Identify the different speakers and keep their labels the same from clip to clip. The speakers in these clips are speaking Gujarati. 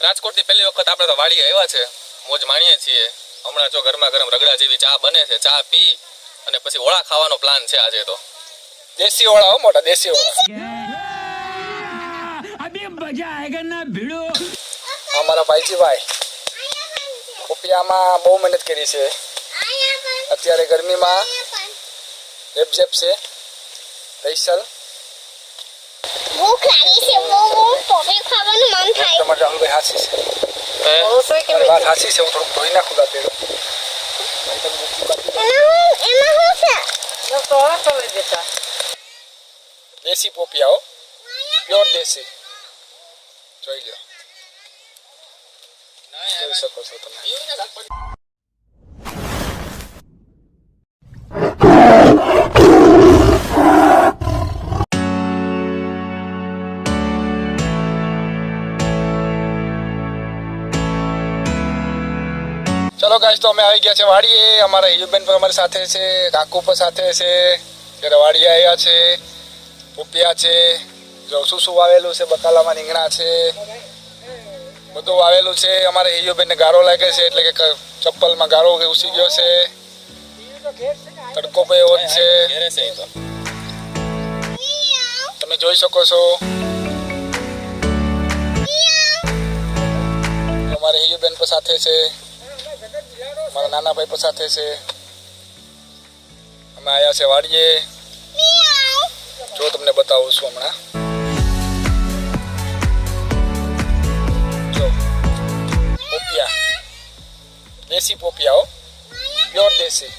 Speaker 1: રાજકોટની પહેલી વખત આપણે તો વાડી આવ્યા છે, મોજ માણીએ છીએ. હમણાં જો ગરમા ગરમ રગડા જેવી ચા બને છે, ચા પી અને પછી ઓળા ખાવાનો પ્લાન છે આજે તો. દેશી ઓળા હો, મોટા દેશી ઓળા. અભી મજા આયેગા ના ભીડો. અમારા ભાઈજીભાઈ પોપિયામાં બહુ મહેનત કરી છે. અત્યારે ગરમીમાં રેપઝેપ છે સ્પેશિયલ.
Speaker 2: ભૂખ લાગી છે, બહુ પોપી ખાવાનું મન થાય.
Speaker 1: તમારે રાહુલભાઈ હાસી છે, વાત હાસી છે. હું થોડુંક ધોઈ નાખું દાંત એમાં શું છે? દેશી પોપિયા હો, પ્યોર દેશી. જોઈ લો, જોઈ શકો છો તમે. ચલો ગાઈસ, તો અમે આવી ગયા છે વાડીએ. અમારા હિયુબેન પણ અમારી સાથે છે, કાકુ પણ સાથે છે. ત્યારે વાડીએ આવ્યા છે. પોપિયા છે, જો શું વાવેલું છે, બકાલામાં રીંગણા છે, બધું વાવેલું છે. અમારે હિયુબેન ને ગારો લાગે છે, એટલે કે ચપ્પલમાં ગારો ઘૂસી ગયો છે. તડકો પણ એવો જ છે, તમે જોઈ શકો છો. અમારે હિયુબેન પણ સાથે છે, મારા નાના ભાઈ પણ સાથે છે. અમે આવ્યા છે વાડીએ. જો તમને બતાવું છું હમણાં. જો પોપિયા, દેશી પોપિયા હો, પ્યોર દેશી.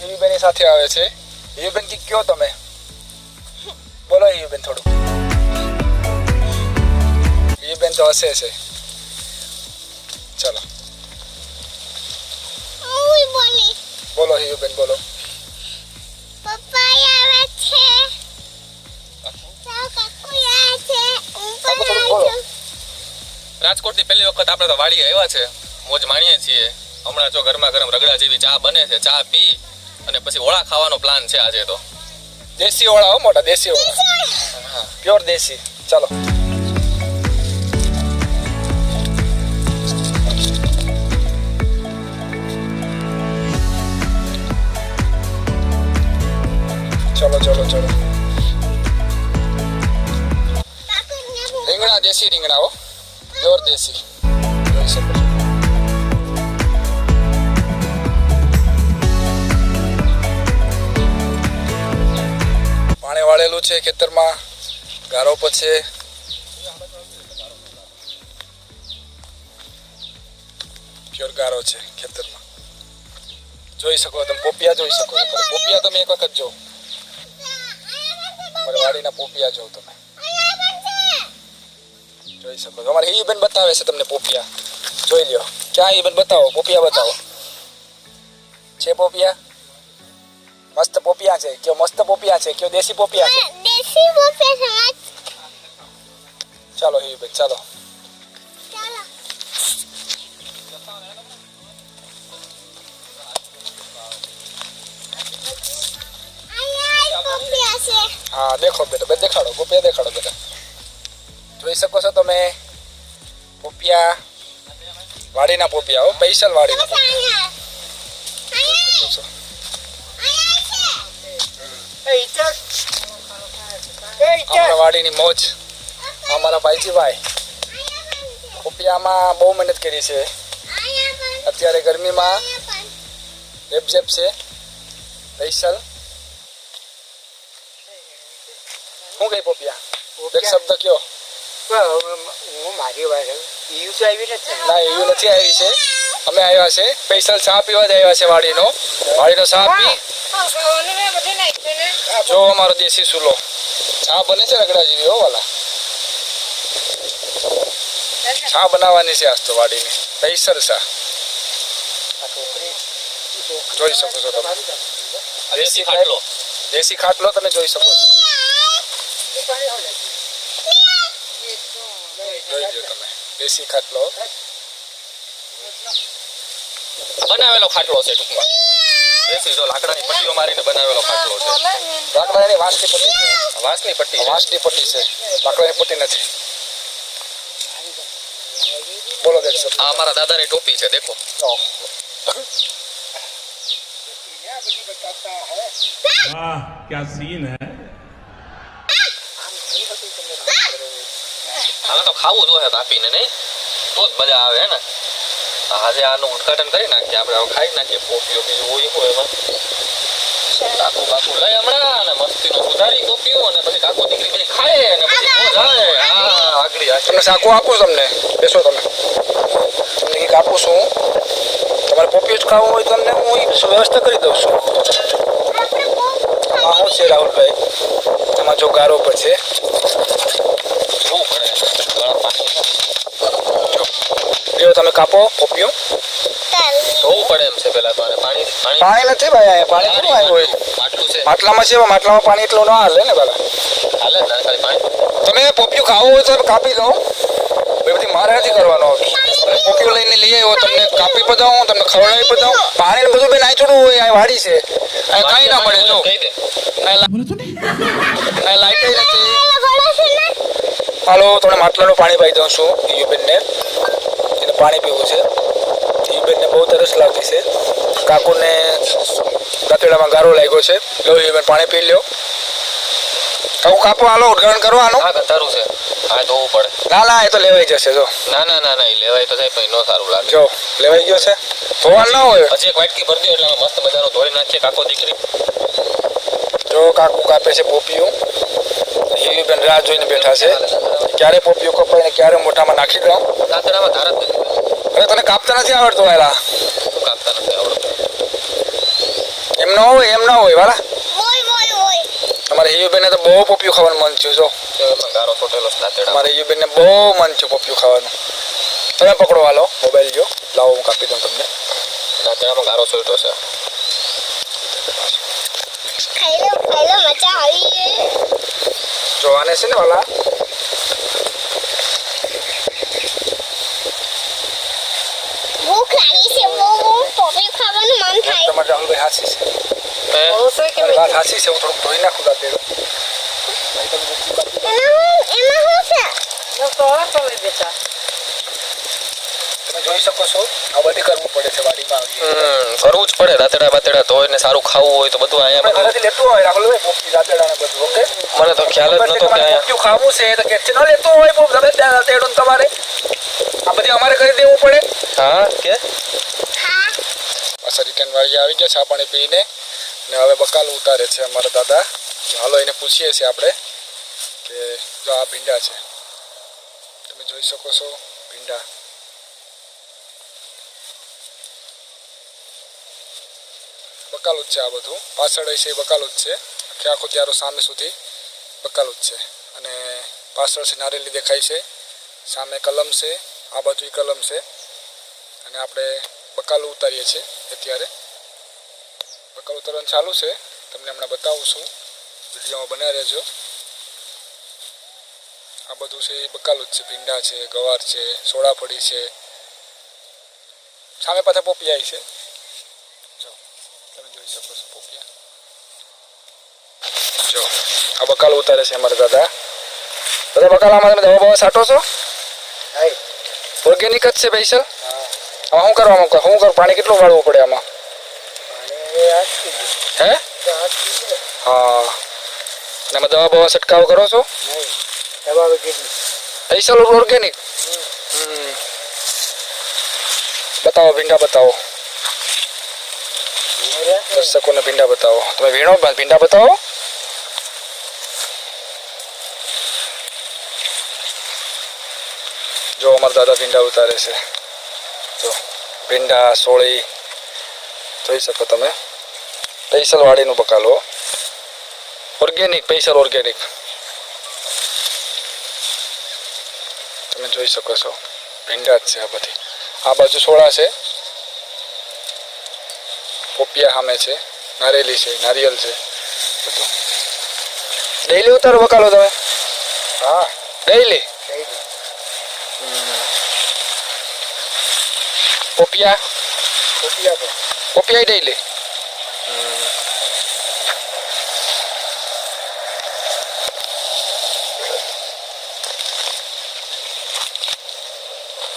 Speaker 1: હિયુબેન સાથે આવે છે. હિયુબેન કી કયો તમે બોલો? હિયુબેન થોડું. હિયુબેન તો હસે છે. ચલો બોલો હિયુબેન, બોલો. રાજકોટની પહેલી વખત આપણે તો વાડી આવ્યા છે, મોજ માણીએ છીએ. હમણાં જો ગરમા ગરમ રગડા જેવી ચા બને છે, ચા પી અને પછી ઓળા ખાવાનો પ્લાન છે આજે તો. દેશી ઓળા હો, મોટા દેશી ઓળા, હા, પ્યોર દેશી. ચલો ચલો ચલો ચલો. રીંગણા દેશી રીંગણા હો, પ્યોર દેશી. જોઈ શકો છો. પાણી વાળેલું છે ખેતરમાં, ગારો પર છે. પ્યોર ગારો છે ખેતરમાં. જોઈ શકો તમે, પોપિયા જોઈ શકો છો. પોપિયા તમે એક વખત જો, અમારી વાડીના પોપિયા જો તમે, જોઈ શકો છો. અમારે હિયુબેન બતાવે છે તમને પોપિયા, જોઈ લ્યો. ક્યાં હિયુબેન બતાવો, પોપિયા બતાવો. છે પોપિયા? મસ્ત પોપિયા છે. કયો મસ્ત પોપિયા છે? કયો દેશી પોપિયા છે?
Speaker 2: દેશી પોપિયા છે.
Speaker 1: ચાલો હિયુબેન, ચાલો. हाँ देखो बेटा, देखाड़ो पोपिया, देखाड़ो बेटा. જોઈ શકો છો તમે પોપિયા, વાડીના પોપિયા હો, સ્પેશિયલ વાડીના પોપિયા. આપણા વાડીની મોજ. અમારા ભાઈજીભાઈ પોપિયામાં બહુ મહેનત કરી છે. અત્યારે ગરમીમાં રેપઝેપ છે સ્પેશિયલ. શું કઈ પોપિયા એક શબ્દ કયો?
Speaker 3: હું મારી વાત ઈયુ તો આવી નથી.
Speaker 1: ના ઈયુ નથી આવી છે. અમે આવ્યા છે સ્પેશિયલ ચા પીવા જ આવ્યા છે. વાડીનો ચા પી. જો અમારો દેશી ચૂલો, ચા બને છે રગડા જેવી હો વાલા. ચા બનાવવાની છે આજ તો વાડીની સ્પેશિયલ ચા. જોઈ શકો છો તમે, દેશી ખાટલો તમે જોઈ શકો છો. જોઈ જો તમે દેશી ખાટલો
Speaker 4: બનાવેલો ખાટલો છે ટૂંકમાં દેશી જો લાકડાની પટ્ટીઓ મારીને બનાવેલો ખાટલો છે
Speaker 1: લાકડાની વાંસની પટ્ટી છે
Speaker 4: આ વાંસની પટ્ટી છે.
Speaker 1: વાંસની પટ્ટી છે લાકડાની પટ્ટી નથી બોલો દેખ સર
Speaker 4: આ અમારા દાદાની ટોપી છે દેખો
Speaker 5: वाह क्या सीन है
Speaker 4: આને તો ખાવું જોઈએ બાપીને નહીં તો જ મજા આવે હે ને આજે આનું ઉદઘાટન કરી નાખીએ આપણે હવે ખાઈ નાખીએ કોફીઓ બીજું હોય શું એમાં કાકુ બાકુ લઈ હમણાં અને મસ્તીનો સુધારી કોફીઓ અને પછી કાકુ દીકરી બધી ખાય અને પછી મોજ આવે હા આગળ
Speaker 1: તમને સાકુ આપું તમને બેસો તમે તમને કંઈક આપું છું તમારે પોપિયું જ ખાવું હોય તો તમને હું વ્યવસ્થા કરી દઉં છું આમાં શું છે રાહુલભાઈ એમાં જો ગારો પર છે
Speaker 4: શું કરે ગળા પાણી
Speaker 1: જો તમે કાપો પોપિયું
Speaker 4: જોવું પડે એમ છે પેલા તો આને પાણી પાણી
Speaker 1: પાણી નથી ભાઈ અહીંયા પાણી કેવું આવ્યું હોય
Speaker 4: માટલું છે
Speaker 1: માટલામાં છે માટલામાં પાણી એટલું ના હાલે ને પેલા
Speaker 4: હાલે જ ને ખાલી પાણી
Speaker 1: તમે પોપિયું ખાવું હોય તો કાપી લો એ બધી મારે નથી કરવાનો પોપિયું લઈને લઈ આવ્યો તમને કાપી પધાવું તમને ખવડાવી પધાવું પાણી ને બધું બેન અહીં થોડું હોય અહીં વાડી છે અહીં કાંઈ ના મળે જો
Speaker 4: કહી દે
Speaker 1: અહીં લાઈટ નથી હાલો તમને માટલાનું પાણી પાઈ દઉં છું યુબેનને એને પાણી પીવું છે યુબેનને બહુ તરસ લાગતી છે કાકુને દાંતેડામાં ગારો લાગ્યો છે લો યુબેન પાણી પી લ્યો કાકુ કાપો હાલો ઉદઘાટન કરો આનું
Speaker 4: હા કતારું છે હા ધોવું પડે
Speaker 1: ના ના એ તો લેવાઈ જશે જો
Speaker 4: ના ના ના ના એ લેવાય તો થાય પણ નો સારું લાગે
Speaker 1: જો લેવાઈ ગયો છે ધોવાનું ના હોય
Speaker 4: હજી એક વાટકી ભરી દો એટલે અમે મસ્ત મજાનું ધોઈ નાખીએ કાકો દીકરી
Speaker 1: જો કાકુ કાપે છે પોપિયું યુબેન રાહ જોઈને બેઠા છે ક્યારે પોપિયું કપાય ને ક્યારે મોઢામાં નાખી દઉં
Speaker 4: દાંતડામાં ધાર જ નથી
Speaker 1: અરે તને કાપતા નથી આવડતું વાલા
Speaker 4: શું કાપતા નથી આવડતું
Speaker 1: એમ ના હોય વાલા અમારે હિયુબેનને તો બહુ પોપિયું ખાવાનું મન થયું જો
Speaker 4: તો એમાં ગારો ચોટેલો છે દાંતડા
Speaker 1: અમારે હિયુબેનને બહુ મન થયું પોપિયું ખાવાનું તમે પકડો હાલો મોબાઈલ જો લાવો હું કાપી દઉં તમને
Speaker 4: દાંતડામાં ગારો ચોટો છે
Speaker 2: મજા આવી
Speaker 1: જો આને છે ને વાલા
Speaker 2: ભૂખ લાગી છે બહુ પોપી ખાવાનું મન થાય
Speaker 1: તમારે રાહુલભાઈ હાસી છે મારી વાત હાસી છે હું થોડુંક ધોઈ નાખું દાંતેડું
Speaker 2: એમાં શું છે
Speaker 1: તમે જોઈ શકો છો આ બધી કરવું પડે છે વાડીમાં આવીએ
Speaker 4: કરવું જ પડે દાંતડા બાતડા ધોઈને સારું ખાવું હોય તો બધું અહીંયા
Speaker 1: આપણે
Speaker 4: બધું
Speaker 1: ઘરેથી લેતું હોય રાહુલભાઈ પોપી દાંતેડા ને બધું ઓકે
Speaker 4: મને તો ખ્યાલ જ નતો કે અહીંયા
Speaker 1: પોપિયું ખાવું છે તો ઘેરથી ન લેતું હોય તમે દાંતેડું તમારે આ બધી અમારે કરી દેવું પડે
Speaker 4: હા કે
Speaker 1: પાછા રિટર્ન વાળી આવી ગયા ચા પાણી પીને ને હવે બકાલ ઉતારે છે અમારા દાદા હાલો એને પૂછીએ છીએ આપણે કે જો આ ભીંડા છે તમે જોઈ શકો છો ભીંડા બકાલું જ છે આ બધું પાછળ છે બકાલું જ છે આખે આખો ત્યારો સામે સુધી બકાલું જ છે અને પાછળ છે નારેલી દેખાય છે સામે કલમ છે આ બાજુ કલમ છે અને આપણે બકાલું ઉતારીએ છીએ અત્યારે બકાલું ઉતારવાનું ચાલુ છે તમને હમણાં બતાવું છું વિડીયોમાં બનાવી રહેજો આ બધું છે એ બકાલું જ છે ભીંડા છે ગવાર છે સોળાફળી છે સામે પાછા પોપિયા છે જો તમે જોઈ શકો છો પોપિયા જો આ બકાલું ઉતારે છે અમારા દાદા બધા બકાલામાં તમે દવા બવા છાંટો છો ઓર્ગેનિક જ છે સ્પેશિયલ આમાં શું કરવાનું શું કર પાણી કેટલું વાળવું પડે આમાં હે હા અને એમાં દવા બવા છંટકાવ કરો છો સ્પેશિયલ ઓર્ગેનિક બતાવો ભીંડા બતાવો દર્શકોને ભીંડા બતાવો તમે વીણો ભીંડા બતાવો જો અમારા દાદા ભીંડા ઉતારે છે જો ભીંડા સોળી જોઈ શકો તમે સ્પેશિયલ વાડીનું બકાલો ઓર્ગેનિક સ્પેશિયલ ઓર્ગેનિક તમે જોઈ શકો છો ભીંડા જ છે આ બધી આ બાજુ સોળા છે પોપિયા સામે છે નારેલી છે નારિયેલ છે બધું ડેઈલી ઉતારો બકાલો તમે
Speaker 3: હા
Speaker 1: ડેઈલી પોપિયા
Speaker 3: કોપિયા પર
Speaker 1: પોપિયા ડેલી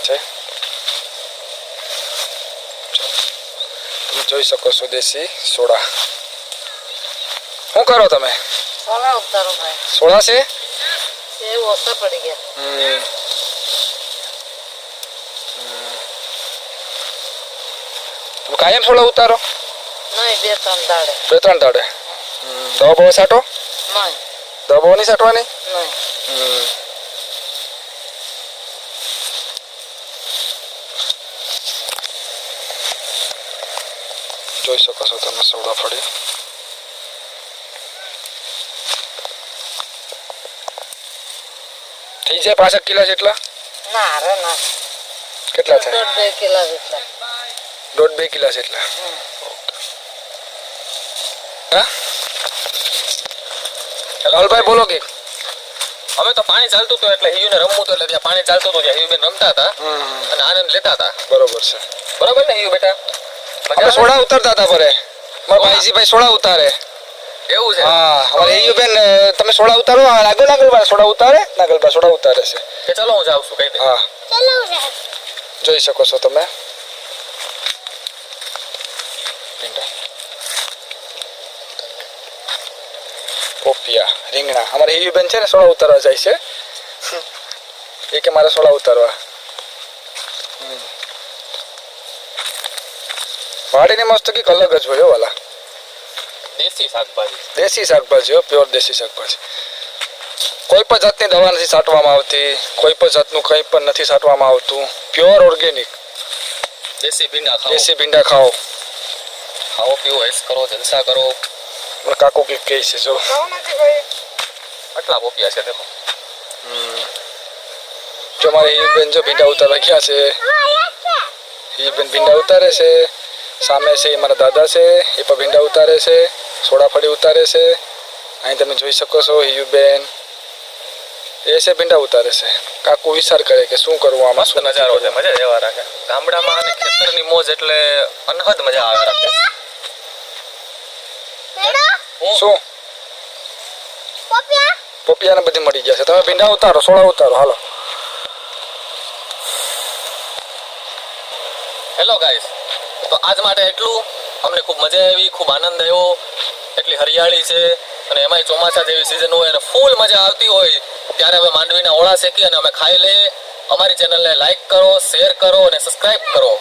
Speaker 1: છે. તમે જોઈ શકો છો દેશી સોડા. શું કરો તમે?
Speaker 6: સોલા ઉતારો ભાઈ
Speaker 1: સોડા છે?
Speaker 6: એ ઓછા પડી ગયા
Speaker 1: તમે કાયમ સોડા ઉતારો?
Speaker 6: નહીં 2-3 દાડે
Speaker 1: 2-3 દાડે. દવા બવા છાંટો?
Speaker 6: નહીં
Speaker 1: દવા બવા નહીં છાંટવાની?
Speaker 6: નહીં
Speaker 1: જોઈ શકો છો તમે સોડા ફળી. થઈ જાય 5 કિલો જેટલા?
Speaker 6: ના રે ના
Speaker 1: કેટલા થાય?
Speaker 6: 1.5-2 કિલા જેટલા
Speaker 1: 1.5-2 કિલો જેટલા. હા લાલભાઈ બોલો કે
Speaker 4: અમે તો પાણી ચાલતું હતું એટલે હિયુને રમવું હતું એટલે ત્યાં પાણી ચાલતું હતું ત્યાં હિયુબેન રમતા હતા અને આનંદ લેતા હતા.
Speaker 1: બરોબર છે.
Speaker 4: બરાબર ને હિયુ બેટા?
Speaker 1: અમે સોડા ઉતારતા હતા પરે મારા ભાઈજીભાઈ સોડા ઉતારે.
Speaker 4: એવું છે?
Speaker 1: હા અમારે હિયુબેન તમે સોડા ઉતારો. નાગલબા સોડા ઉતારે. નાગલબા સોડા ઉતારે છે.
Speaker 4: કે ચલો હું જાઉં છું કહી દે.
Speaker 1: હા
Speaker 2: ચલો રે
Speaker 1: જોઈ શકો છો તમે. પોપિયા રીંગણા અમારે હિયુબેન છે ને સોડા ઉતારવા જાય છે. એ કે મારે સોડા ઉતારવા. વાડીની મસ્ત કંઈક અલગ જ હોય હો વાલા.
Speaker 4: દેશી શાકભાજી.
Speaker 1: દેશી શાકભાજી હો, પ્યોર દેશી શાકભાજી. કોઈ પણ જાતની દવા નથી છાંટવામાં આવતી. કોઈ પણ જાતનું કંઈ પણ નથી છાંટવામાં આવતું. પ્યોર ઓર્ગેનિક
Speaker 4: દેશી ભીંડા ખાઓ.
Speaker 1: દેશી ભીંડા ખાઓ.
Speaker 4: ખાઓ પીઓ એસ કરો જલસા કરો.
Speaker 1: મને કાકો કંઈક કહે છે જો.
Speaker 4: આટલા પોપિયા છે દેખો.
Speaker 1: જો મારે હિયુબેન જો ભીંડા ઉતારવા ગયા છે. હિયુબેન ભીંડા ઉતારે છે. સામે છે એ મારા દાદા છે. એ પણ ભીંડા ઉતારે છે. સોડા ફળી ઉતારે છે. અહીં તમે જોઈ શકો છો હિયુબેન એ છે ભીંડા ઉતારે છે. કાકુ વિચાર કરે કે શું કરવું આમાં.
Speaker 4: મસ્ત નજારો છે. મજા જ એવા રાખે. ગામડામાં અને ખેતરની મોજ એટલે અનહદ મજા આવે રાખે.
Speaker 2: મેડો
Speaker 1: શું
Speaker 2: પોપિયા
Speaker 1: પોપિયાને બધી મળી ગયા છે. તમે ભીંડા ઉતારો સોડા ઉતારો હાલો.
Speaker 4: હેલો ગાઈસ, તો આજ માટે એટલું. અમને ખૂબ મજા આવી, ખૂબ આનંદ આવ્યો. એટલી હરિયાળી છે અને એમાંય ચોમાસા જેવી સિઝન હોય અને ફૂલ મજા આવતી હોય ત્યારે હવે માંડવીના ઓળા શેકી અને અમે ખાઈ લઈએ. અમારી ચેનલને લાઈક કરો, શેર કરો અને સબસ્ક્રાઇબ કરો.